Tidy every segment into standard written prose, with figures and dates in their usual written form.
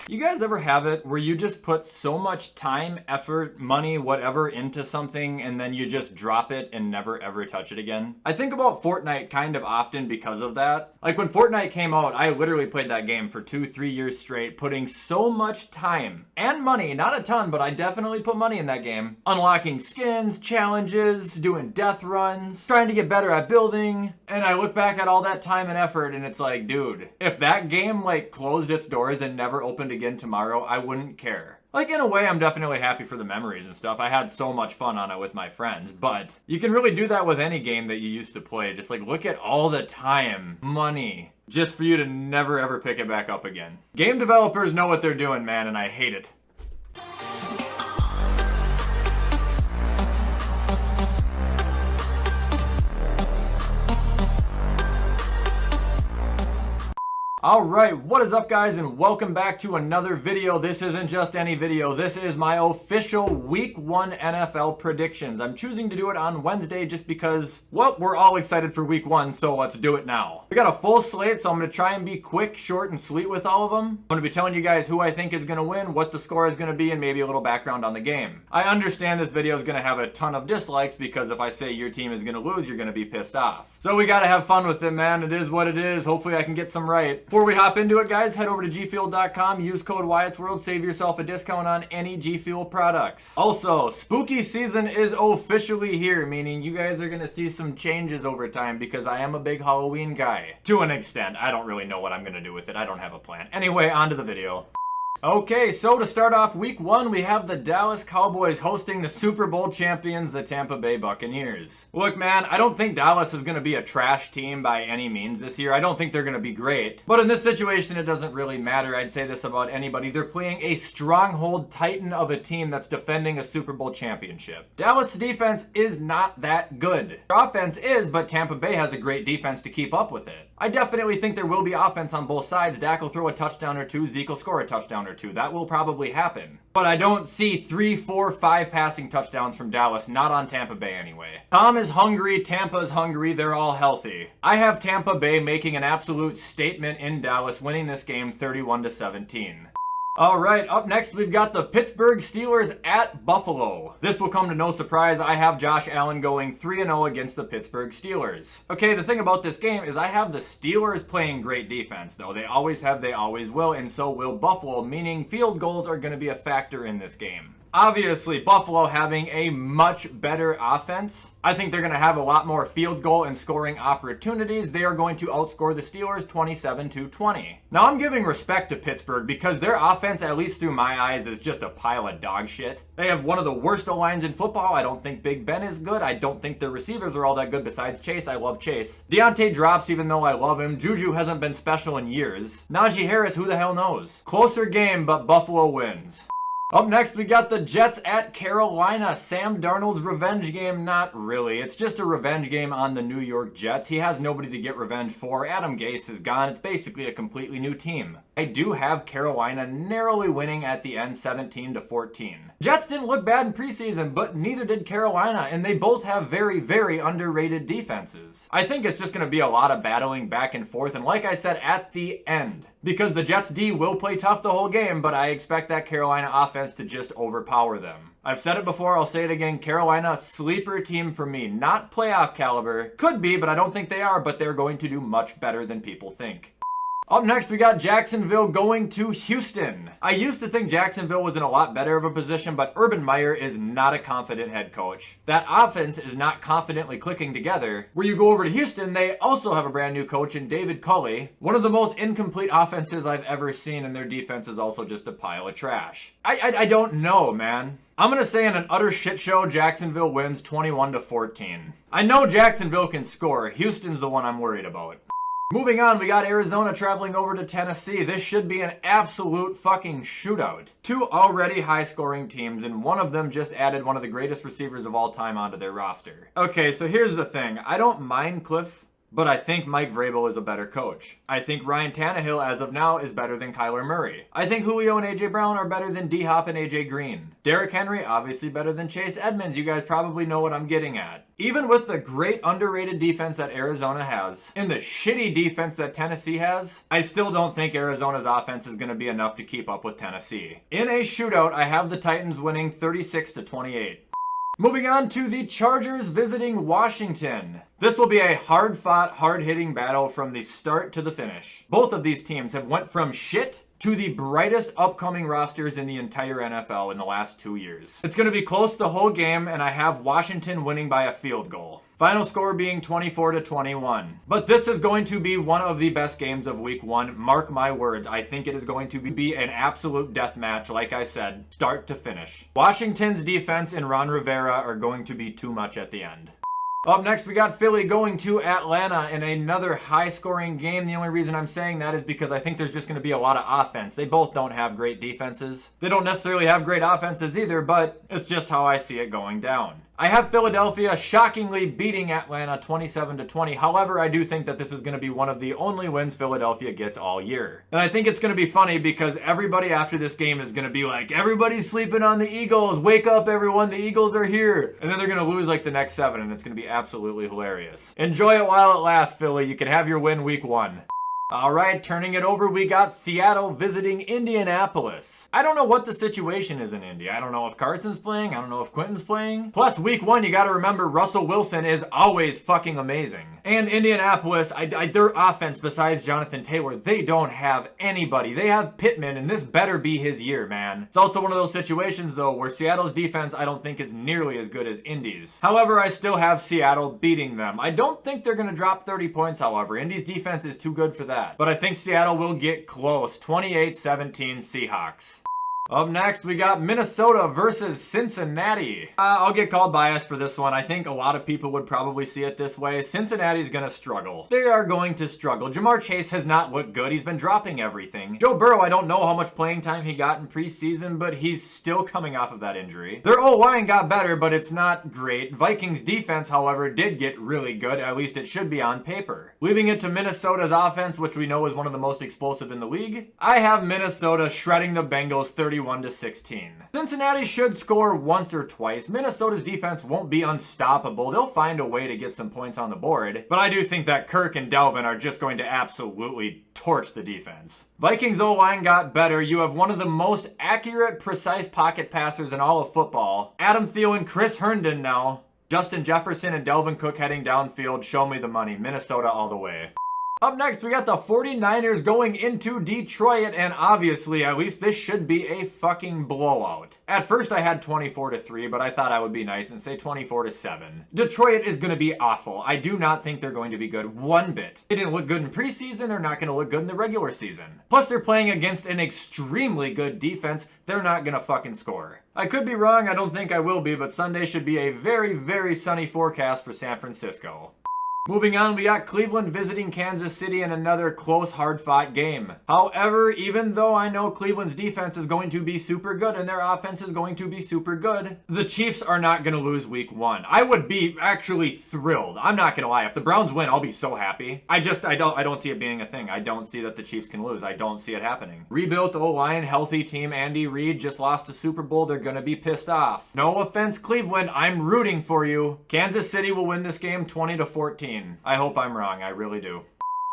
You guys ever have it where you just put so much time, effort, money, whatever into something and then you just drop it and never ever touch it again? I think about Fortnite kind of often because of that. Like when Fortnite came out, I literally played that game for 2-3 years straight, putting so much time and money, not a ton, but I definitely put money in that game. Unlocking skins, challenges, doing death runs, trying to get better at building. And I look back at all that time and effort and it's like, dude, if that game like closed its doors and never opened again tomorrow, I wouldn't care. Like, in a way, I'm definitely happy for the memories and stuff. I had so much fun on it with my friends, but you can really do that with any game that you used to play. Just, like, look at all the time, money, just for you to never, ever pick it back up again. Game developers know what they're doing, man, and I hate it. Alright, what is up guys and welcome back to another video. This isn't just any video, this is my official Week 1 NFL predictions. I'm choosing to do it on Wednesday just because, well, we're all excited for Week 1, so let's do it now. We got a full slate, so I'm going to try and be quick, short, and sweet with all of them. I'm going to be telling you guys who I think is going to win, what the score is going to be, and maybe a little background on the game. I understand this video is going to have a ton of dislikes because if I say your team is going to lose, you're going to be pissed off. So we got to have fun with it, man. It is what it is. Hopefully I can get some right. Before we hop into it, guys, head over to gfuel.com, use code WyattzWorld, save yourself a discount on any G Fuel products. Also, spooky season is officially here, meaning you guys are going to see some changes over time because I am a big Halloween guy. To an extent. I don't really know what I'm going to do with it. I don't have a plan. Anyway, on to the video. Okay, so to start off Week 1, we have the Dallas Cowboys hosting the Super Bowl champions, the Tampa Bay Buccaneers. Look, man, I don't think Dallas is going to be a trash team by any means this year. I don't think they're going to be great. But in this situation, it doesn't really matter. I'd say this about anybody. They're playing a stronghold titan of a team that's defending a Super Bowl championship. Dallas' defense is not that good. Their offense is, but Tampa Bay has a great defense to keep up with it. I definitely think there will be offense on both sides. Dak will throw a touchdown or two. Zeke will score a touchdown or two. That will probably happen. But I don't see 3, 4, 5 passing touchdowns from Dallas, not on Tampa Bay anyway. Tom is hungry, Tampa is hungry, they're all healthy. I have Tampa Bay making an absolute statement in Dallas, winning this game 31-17. Alright, up next we've got the Pittsburgh Steelers at Buffalo. This will come to no surprise, I have Josh Allen going 3-0 against the Pittsburgh Steelers. Okay, the thing about this game is I have the Steelers playing great defense, though. They always have, they always will, and so will Buffalo, meaning field goals are going to be a factor in this game. Obviously, Buffalo having a much better offense. I think they're going to have a lot more field goal and scoring opportunities. They are going to outscore the Steelers 27-20. Now, I'm giving respect to Pittsburgh because their offense, at least through my eyes, is just a pile of dog shit. They have one of the worst O-lines in football. I don't think Big Ben is good. I don't think their receivers are all that good besides Chase. I love Chase. Deontay drops even though I love him. Juju hasn't been special in years. Najee Harris, who the hell knows? Closer game, but Buffalo wins. Up next, we got the Jets at Carolina. Sam Darnold's revenge game. Not really. It's just a revenge game on the New York Jets. He has nobody to get revenge for. Adam Gase is gone. It's basically a completely new team. I do have Carolina narrowly winning at the end 17-14. Jets didn't look bad in preseason, but neither did Carolina, and they both have very, very underrated defenses. I think it's just going to be a lot of battling back and forth, and like I said, at the end. Because the Jets D will play tough the whole game, but I expect that Carolina offense to just overpower them. I've said it before, I'll say it again, Carolina, sleeper team for me. Not playoff caliber. Could be, but I don't think they are, but they're going to do much better than people think. Up next, we got Jacksonville going to Houston. I used to think Jacksonville was in a lot better of a position, but Urban Meyer is not a confident head coach. That offense is not confidently clicking together. Where you go over to Houston, they also have a brand new coach in David Culley. One of the most incomplete offenses I've ever seen, and their defense is also just a pile of trash. I don't know, man. I'm going to say in an utter shit show, Jacksonville wins 21-14. I know Jacksonville can score. Houston's the one I'm worried about. Moving on, we got Arizona traveling over to Tennessee. This should be an absolute fucking shootout. Two already high-scoring teams, and one of them just added one of the greatest receivers of all time onto their roster. Okay, so here's the thing. I don't mind Cliff but I think Mike Vrabel is a better coach. I think Ryan Tannehill, as of now, is better than Kyler Murray. I think Julio and A.J. Brown are better than D-Hop and A.J. Green. Derrick Henry, obviously better than Chase Edmonds. You guys probably know what I'm getting at. Even with the great underrated defense that Arizona has, and the shitty defense that Tennessee has, I still don't think Arizona's offense is going to be enough to keep up with Tennessee. In a shootout, I have the Titans winning 36-28. Moving on to the Chargers visiting Washington. This will be a hard-fought, hard-hitting battle from the start to the finish. Both of these teams have went from shit to the brightest upcoming rosters in the entire NFL in the last 2 years. It's going to be close the whole game, and I have Washington winning by a field goal. Final score being 24-21. But this is going to be one of the best games of week 1. Mark my words. I think it is going to be an absolute death match, like I said, start to finish. Washington's defense and Ron Rivera are going to be too much at the end. Up next, we got Philly going to Atlanta in another high-scoring game. The only reason I'm saying that is because I think there's just going to be a lot of offense. They both don't have great defenses. They don't necessarily have great offenses either, but it's just how I see it going down. I have Philadelphia shockingly beating Atlanta 27-20. However, I do think that this is going to be one of the only wins Philadelphia gets all year. And I think it's going to be funny because everybody after this game is going to be like, everybody's sleeping on the Eagles. Wake up, everyone. The Eagles are here. And then they're going to lose like the next 7, and it's going to be absolutely hilarious. Enjoy it while it lasts, Philly. You can have your win week 1. All right, turning it over, we got Seattle visiting Indianapolis. I don't know what the situation is in Indy. I don't know if Carson's playing. I don't know if Quinton's playing. Plus, week 1, you got to remember Russell Wilson is always fucking amazing. And Indianapolis, their offense, besides Jonathan Taylor, they don't have anybody. They have Pittman, and this better be his year, man. It's also one of those situations, though, where Seattle's defense, I don't think is nearly as good as Indy's. However, I still have Seattle beating them. I don't think they're going to drop 30 points, however. Indy's defense is too good for that. But I think Seattle will get close. 28-17 Seahawks. Up next, we got Minnesota versus Cincinnati. I'll get called biased for this one. I think a lot of people would probably see it this way. Cincinnati's going to struggle. They are going to struggle. Jamar Chase has not looked good. He's been dropping everything. Joe Burrow, I don't know how much playing time he got in preseason, but he's still coming off of that injury. Their O-line got better, but it's not great. Vikings defense, however, did get really good. At least it should be on paper. Leaving it to Minnesota's offense, which we know is one of the most explosive in the league, I have Minnesota shredding the Bengals 31-16. Cincinnati should score once or twice. Minnesota's defense won't be unstoppable. They'll find a way to get some points on the board. But I do think that Kirk and Dalvin are just going to absolutely torch the defense. Vikings O-line got better. You have one of the most accurate, precise pocket passers in all of football. Adam Thielen, Chris Herndon now. Justin Jefferson and Dalvin Cook heading downfield. Show me the money. Minnesota all the way. Up next, we got the 49ers going into Detroit, and obviously, at least this should be a fucking blowout. At first, I had 24-3, but I thought I would be nice and say 24-7. Detroit is going to be awful. I do not think they're going to be good one bit. They didn't look good in preseason. They're not going to look good in the regular season. Plus, they're playing against an extremely good defense. They're not going to fucking score. I could be wrong. I don't think I will be, but Sunday should be a very, very sunny forecast for San Francisco. Moving on, we got Cleveland visiting Kansas City in another close, hard-fought game. However, even though I know Cleveland's defense is going to be super good and their offense is going to be super good, the Chiefs are not going to lose week 1. I would be actually thrilled. I'm not going to lie. If the Browns win, I'll be so happy. I don't see it being a thing. I don't see that the Chiefs can lose. I don't see it happening. Rebuilt O-line, healthy team. Andy Reid just lost the Super Bowl. They're going to be pissed off. No offense, Cleveland. I'm rooting for you. Kansas City will win this game 20-14. I hope I'm wrong. I really do.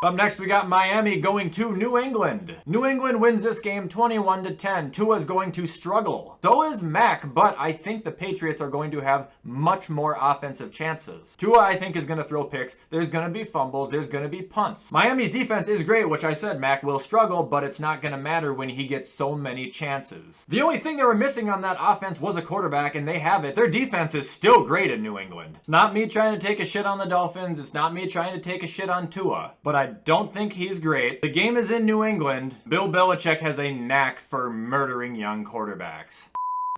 Up next, we got Miami going to New England. New England wins this game 21-10. Tua's going to struggle. So is Mac, but I think the Patriots are going to have much more offensive chances. Tua, I think, is going to throw picks. There's going to be fumbles. There's going to be punts. Miami's defense is great, which I said Mac will struggle, but it's not going to matter when he gets so many chances. The only thing they were missing on that offense was a quarterback, and they have it. Their defense is still great in New England. It's not me trying to take a shit on the Dolphins. It's not me trying to take a shit on Tua, but I don't think he's great. The game is in New England. Bill Belichick has a knack for murdering young quarterbacks.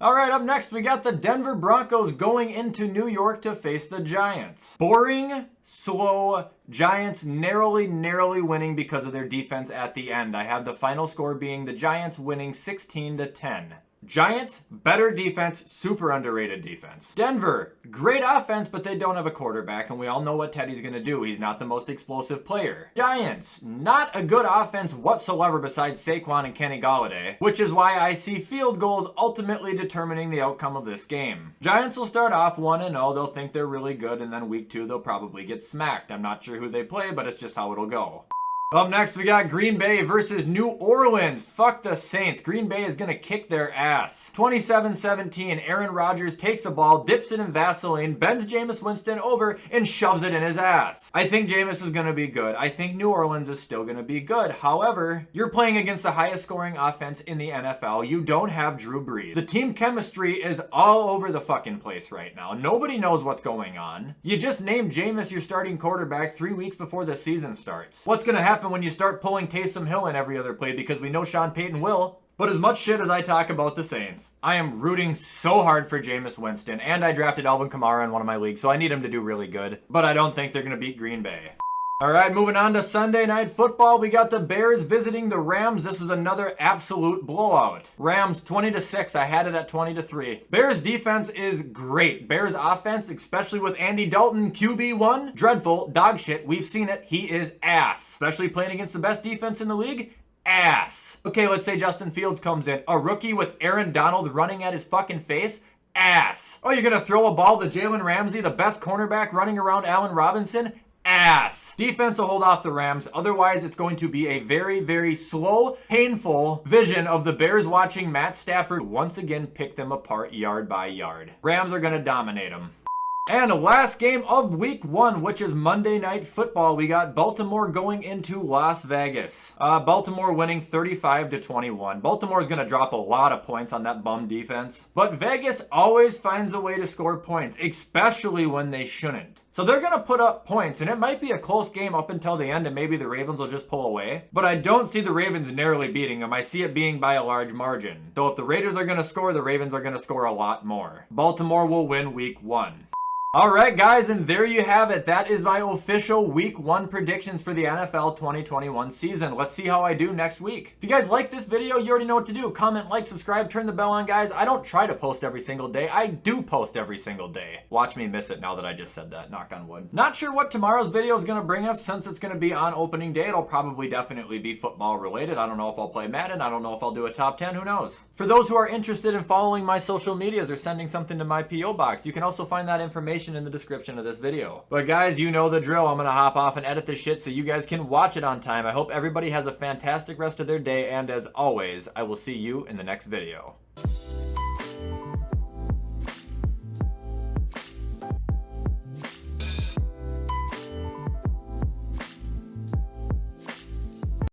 All right, up next, we got the Denver Broncos going into New York to face the Giants. Boring, slow, Giants narrowly winning because of their defense at the end. I have the final score being the Giants winning 16-10. Giants, better defense, super underrated defense. Denver, great offense, but they don't have a quarterback, and we all know what Teddy's going to do. He's not the most explosive player. Giants, not a good offense whatsoever besides Saquon and Kenny Golladay, which is why I see field goals ultimately determining the outcome of this game. Giants will start off 1-0. They'll think they're really good, and then week 2 they'll probably get smacked. I'm not sure who they play, but it's just how it'll go. Up next, we got Green Bay versus New Orleans. Fuck the Saints. Green Bay is going to kick their ass. 27-17, Aaron Rodgers takes the ball, dips it in Vaseline, bends Jameis Winston over, and shoves it in his ass. I think Jameis is going to be good. I think New Orleans is still going to be good. However, you're playing against the highest scoring offense in the NFL. You don't have Drew Brees. The team chemistry is all over the fucking place right now. Nobody knows what's going on. You just named Jameis your starting quarterback 3 weeks before the season starts. What's going to happen when you start pulling Taysom Hill in every other play, because we know Sean Payton will? But as much shit as I talk about the Saints, I am rooting so hard for Jameis Winston, and I drafted Alvin Kamara in one of my leagues, so I need him to do really good. But I don't think they're going to beat Green Bay. All right, moving on to Sunday Night Football. We got the Bears visiting the Rams. This is another absolute blowout. Rams 20-6. I had it at 20-3. Bears defense is great. Bears offense, especially with Andy Dalton, QB1, dreadful, dog shit. We've seen it. He is ass. Especially playing against the best defense in the league. Ass. Okay, let's say Justin Fields comes in. A rookie with Aaron Donald running at his fucking face. Ass. Oh, you're going to throw a ball to Jalen Ramsey, the best cornerback running around Allen Robinson? Ass. Defense will hold off the Rams. Otherwise, it's going to be a very, very slow, painful vision of the Bears watching Matt Stafford once again pick them apart yard by yard. Rams are going to dominate them. And last game of week 1, which is Monday Night Football, we got Baltimore going into Las Vegas. Baltimore winning 35-21. Baltimore is going to drop a lot of points on that bum defense. But Vegas always finds a way to score points, especially when they shouldn't. So they're going to put up points, and it might be a close game up until the end, and maybe the Ravens will just pull away. But I don't see the Ravens narrowly beating them. I see it being by a large margin. So if the Raiders are going to score, the Ravens are going to score a lot more. Baltimore will win week 1. Alright guys, and there you have it. That is my official week 1 predictions for the NFL 2021 season. Let's see how I do next week. If you guys like this video, you already know what to do. Comment, like, subscribe, turn the bell on, guys. I don't try to post every single day. I do post every single day. Watch me miss it now that I just said that. Knock on wood. Not sure what tomorrow's video is going to bring us, since it's going to be on opening day. It'll probably definitely be football related. I don't know if I'll play Madden. I don't know if I'll do a top 10. Who knows? For those who are interested in following my social medias or sending something to my P.O. box, you can also find that information in the description of this video. But guys, you know the drill. I'm gonna hop off and edit this shit so you guys can watch it on time. I hope everybody has a fantastic rest of their day, and as always, I will see you in the next video.